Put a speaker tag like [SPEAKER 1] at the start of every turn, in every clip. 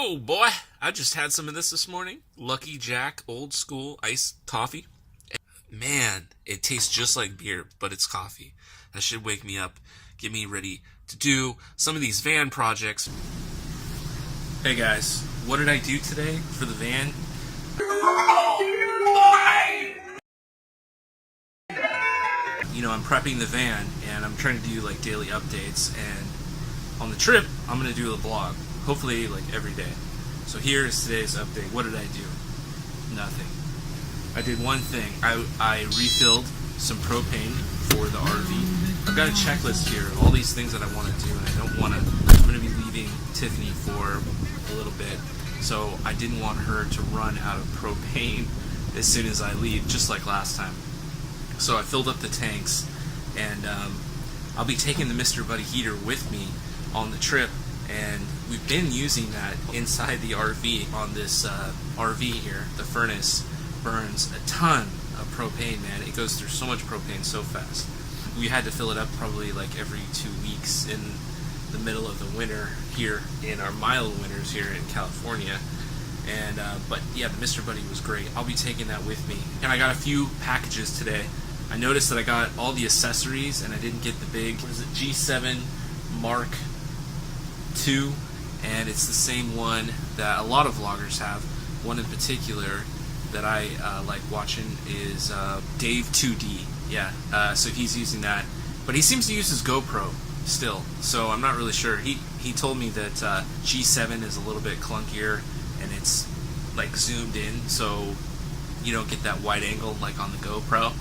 [SPEAKER 1] Oh boy, I just had some of this morning. Lucky Jack old school iced coffee. Man, it tastes just like beer, but it's coffee. That should wake me up, get me ready to do some of these van projects. Hey guys, what did I do today for the van? You know, I'm prepping the van and I'm trying to do like daily updates, and on the trip I'm going to do a vlog, hopefully like every day. So here is today's update. What did I do? Nothing. I did one thing. I refilled some propane for the RV. I've got a checklist here of all these things that I want to do, and I'm going to be leaving Tiffany for a little bit, so I didn't want her to run out of propane as soon as I leave, just like last time. So I filled up the tanks, and I'll be taking the Mr. Buddy heater with me on the trip, and we've been using that inside the RV on this RV here. The furnace burns a ton of propane, man. It goes through so much propane so fast. We had to fill it up probably like every 2 weeks in the middle of the winter here, in our mild winters here in California. And but yeah, the Mr. Buddy was great. I'll be taking that with me. And I got a few packages today. I noticed that I got all the accessories and I didn't get the big, what is it, G7 Mark II, and it's the same one that a lot of vloggers have. One in particular that I like watching is Dave 2D. Yeah, so he's using that, but he seems to use his GoPro still, so I'm not really sure. He told me that G7 is a little bit clunkier and it's like zoomed in, so you don't get that wide angle like on the GoPro.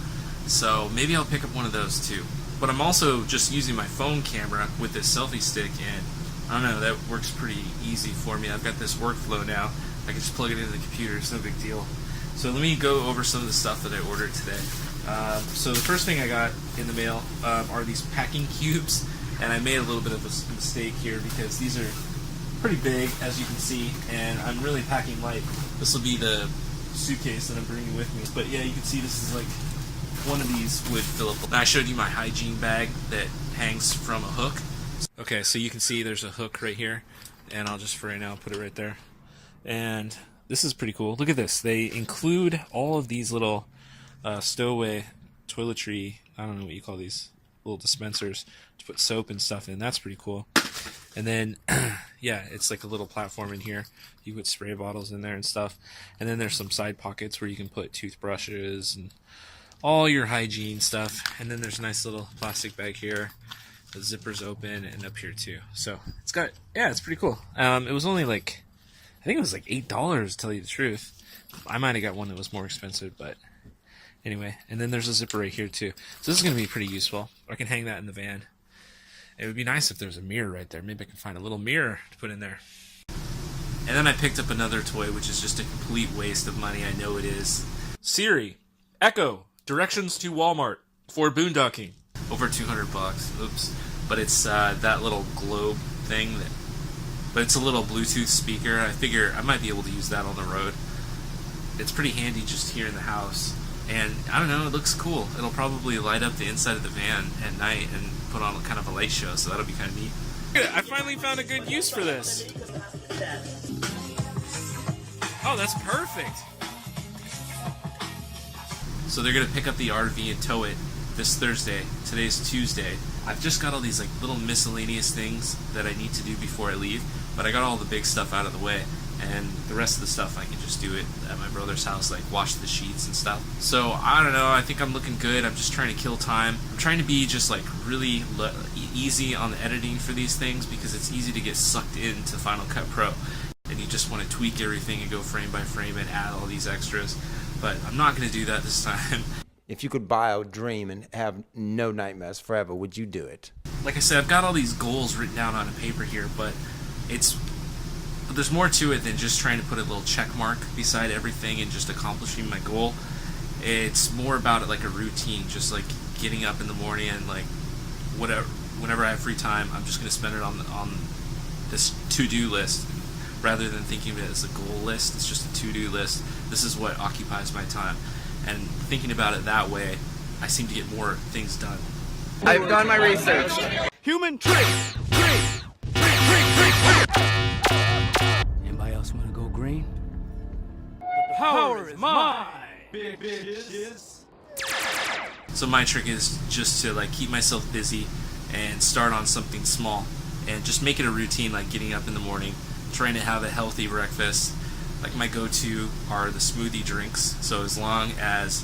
[SPEAKER 1] So maybe I'll pick up one of those too. But I'm also just using my phone camera with this selfie stick, and I don't know, that works pretty easy for me. I've got this workflow now. I can just plug it into the computer, it's no big deal. So let me go over some of the stuff that I ordered today. So the first thing I got in the mail are these packing cubes, and I made a little bit of a mistake here because these are pretty big, as you can see, and I'm really packing light. This will be the suitcase that I'm bringing with me. But yeah, you can see this is like, one of these would fill up. I showed you my hygiene bag that hangs from a hook. Okay, so you can see there's a hook right here, and I'll just for right now put it right there. And this is pretty cool. Look at this. They include all of these little stowaway toiletry, I don't know what you call these, little dispensers to put soap and stuff in. That's pretty cool. And then, yeah, it's like a little platform in here. You put spray bottles in there and stuff. And then there's some side pockets where you can put toothbrushes and all your hygiene stuff. And then there's a nice little plastic bag here. The zipper's open, and up here too. So it's got, yeah, it's pretty cool. It was only like, I think it was like $8 to tell you the truth. I might have got one that was more expensive, but anyway. And then there's a zipper right here too. So this is going to be pretty useful. I can hang that in the van. It would be nice if there's a mirror right there. Maybe I can find a little mirror to put in there. And then I picked up another toy, which is just a complete waste of money. I know it is. Siri, Echo, directions to Walmart for boondocking. Over 200 bucks. Oops. But it's that little globe thing. But it's a little Bluetooth speaker. I figure I might be able to use that on the road. It's pretty handy just here in the house. And I don't know, it looks cool. It'll probably light up the inside of the van at night and put on kind of a light show, so that'll be kind of neat. I finally found a good use for this. Oh, that's perfect. So they're going to pick up the RV and tow it this Thursday. Today's Tuesday. I've just got all these like little miscellaneous things that I need to do before I leave, but I got all the big stuff out of the way, and the rest of the stuff I can just do it at my brother's house, like wash the sheets and stuff. So I don't know, I think I'm looking good. I'm just trying to kill time. I'm trying to be just like really easy on the editing for these things, because it's easy to get sucked into Final Cut Pro and you just want to tweak everything and go frame by frame and add all these extras. But I'm not going to do that this time.
[SPEAKER 2] If you could buy a dream and have no nightmares forever, would you do it?
[SPEAKER 1] Like I said, I've got all these goals written down on a paper here, but there's more to it than just trying to put a little check mark beside everything and just accomplishing my goal. It's more about it like a routine, just like getting up in the morning and like whenever I have free time, I'm just going to spend it on this to-do list rather than thinking of it as a goal list. It's just a to-do list. This is what occupies my time. And thinking about it that way, I seem to get more things done.
[SPEAKER 3] I've done my research.
[SPEAKER 4] Human traits.
[SPEAKER 1] Anybody else my So my trick is just to like keep myself busy and start on something small and just make it a routine, like getting up in the morning, trying to have a healthy breakfast. Like my go-to are the smoothie drinks. So as long as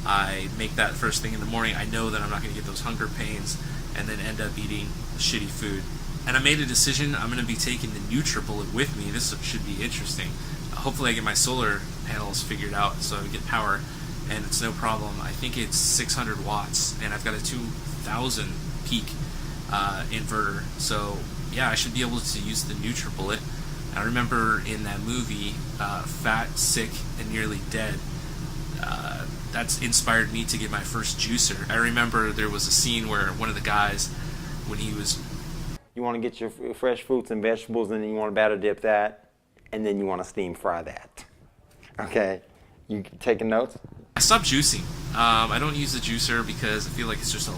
[SPEAKER 1] I make that first thing in the morning, I know that I'm not going to get those hunger pains and then end up eating shitty food. And I made a decision. I'm going to be taking the NutriBullet with me. This should be interesting. Hopefully I get my solar panels figured out so I get power, and it's no problem. I think it's 600 watts, and I've got a 2,000 peak inverter. So yeah, I should be able to use the NutriBullet. I remember in that movie, Fat, Sick, and Nearly Dead, that's inspired me to get my first juicer. I remember there was a scene where one of the guys, when he was...
[SPEAKER 2] You want to get your fresh fruits and vegetables, and then you want to batter dip that, and then you want to steam fry that. Okay? You taking notes?
[SPEAKER 1] I stopped juicing. I don't use the juicer because I feel like it's just a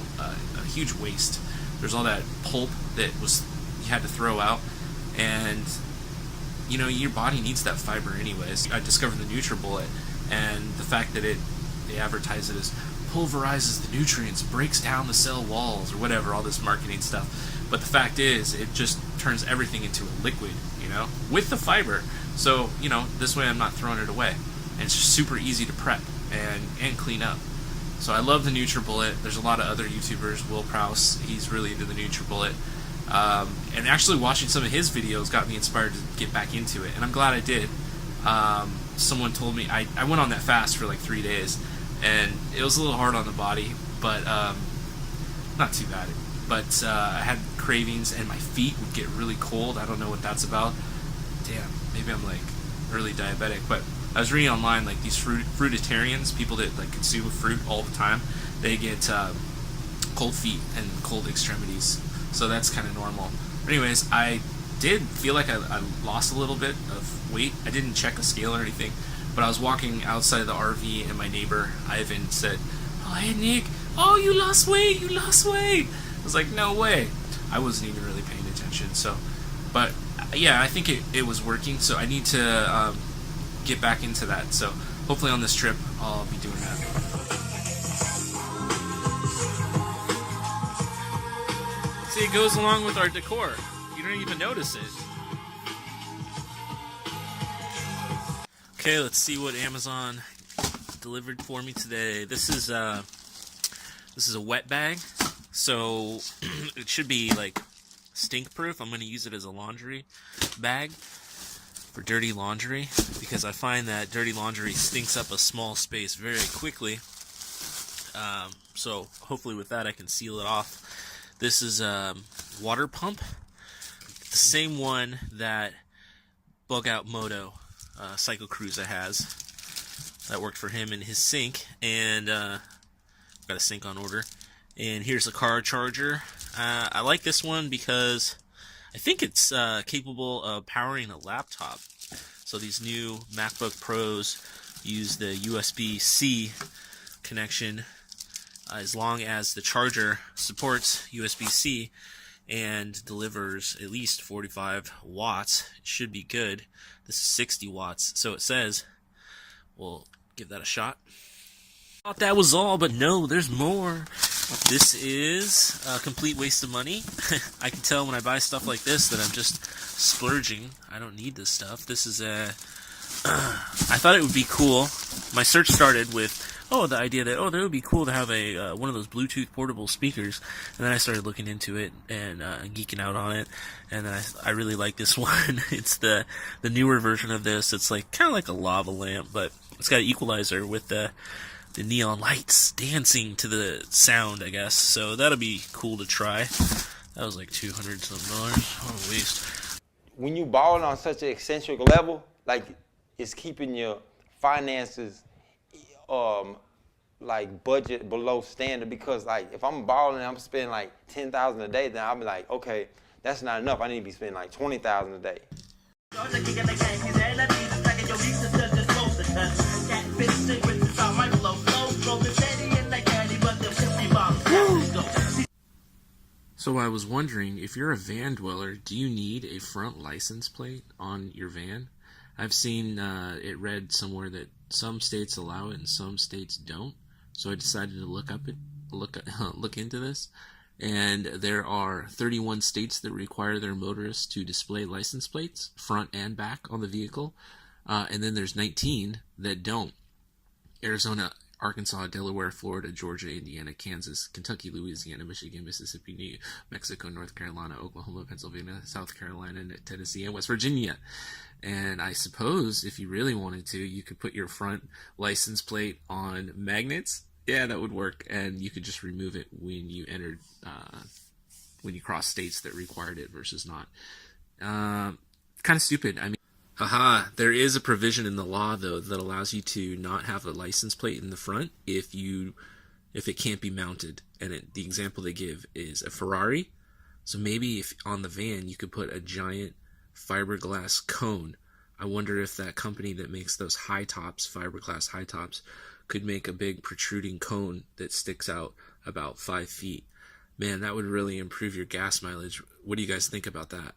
[SPEAKER 1] huge waste. There's all that pulp that you had to throw out, and you know, your body needs that fiber anyways. I discovered the NutriBullet, and the fact that they advertise it as pulverizes the nutrients, breaks down the cell walls, or whatever, all this marketing stuff. But the fact is, it just turns everything into a liquid, you know, with the fiber. So, you know, this way I'm not throwing it away. And it's just super easy to prep and clean up. So I love the NutriBullet. There's a lot of other YouTubers. Will Prowse, he's really into the NutriBullet. And actually watching some of his videos got me inspired to get back into it, and I'm glad I did. Someone told me, I went on that fast for like 3 days, and it was a little hard on the body, but not too bad. But I had cravings, and my feet would get really cold. I don't know what that's about. Damn, maybe I'm like early diabetic. But I was reading online, like these fruitarians, people that like consume fruit all the time, they get cold feet and cold extremities. So that's kind of normal. But anyways, I did feel like I lost a little bit of weight. I didn't check a scale or anything, but I was walking outside of the RV, and my neighbor Ivan said, "Oh, hey Nick, oh, you lost weight, you lost weight." I was like, no way. I wasn't even really paying attention. So, but yeah, I think it was working. So I need to get back into that. So hopefully on this trip I'll be doing that. See, it goes along with our decor. You don't even notice it. Okay, let's see what Amazon delivered for me today. This is a wet bag, so it should be like stink proof. I'm going to use it as a laundry bag for dirty laundry, because I find that dirty laundry stinks up a small space very quickly. So hopefully with that I can seal it off. This is a water pump, the same one that Bug Out Moto Cycle Cruiser has. That worked for him in his sink, and got a sink on order. And here's a car charger. I like this one because I think it's capable of powering a laptop. So these new MacBook Pros use the USB-C connection, as long as the charger supports USB-C and delivers at least 45 watts, it should be good. This is 60 watts, so it says. We'll give that a shot. Thought that was all, but no, there's more. This is a complete waste of money. I can tell when I buy stuff like this that I'm just splurging. I don't need this stuff. This is a... I thought it would be cool. My search started with, the idea that, that would be cool to have a one of those Bluetooth portable speakers. And then I started looking into it and geeking out on it. And then I really like this one. It's the newer version of this. It's like kind of like a lava lamp, but it's got an equalizer with the neon lights dancing to the sound, I guess. So that'll be cool to try. That was like $200-something. What a waste.
[SPEAKER 2] When you balling on such an eccentric level, like it's keeping your finances like budget below standard, because like if I'm balling and I'm spending like $10,000 a day, then I'll be like, okay, that's not enough. I need to be spending like $20,000 a day.
[SPEAKER 1] So I was wondering, if you're a van dweller, do you need a front license plate on your van? I've seen it read somewhere that some states allow it and some states don't. So I decided to look into this. And there are 31 states that require their motorists to display license plates, front and back, on the vehicle. And then there's 19 that don't. Arizona, Arkansas, Delaware, Florida, Georgia, Indiana, Kansas, Kentucky, Louisiana, Michigan, Mississippi, New Mexico, North Carolina, Oklahoma, Pennsylvania, South Carolina, Tennessee, and West Virginia. And I suppose if you really wanted to, you could put your front license plate on magnets. Yeah, that would work, and you could just remove it when you entered, when you cross states that required it versus not. Kind of stupid. I mean, there is a provision in the law though that allows you to not have a license plate in the front if it can't be mounted. And the example they give is a Ferrari. So maybe if on the van you could put a giant fiberglass cone. I wonder if that company that makes those high tops, fiberglass high tops, could make a big protruding cone that sticks out about 5 feet. Man, that would really improve your gas mileage. What do you guys think about that?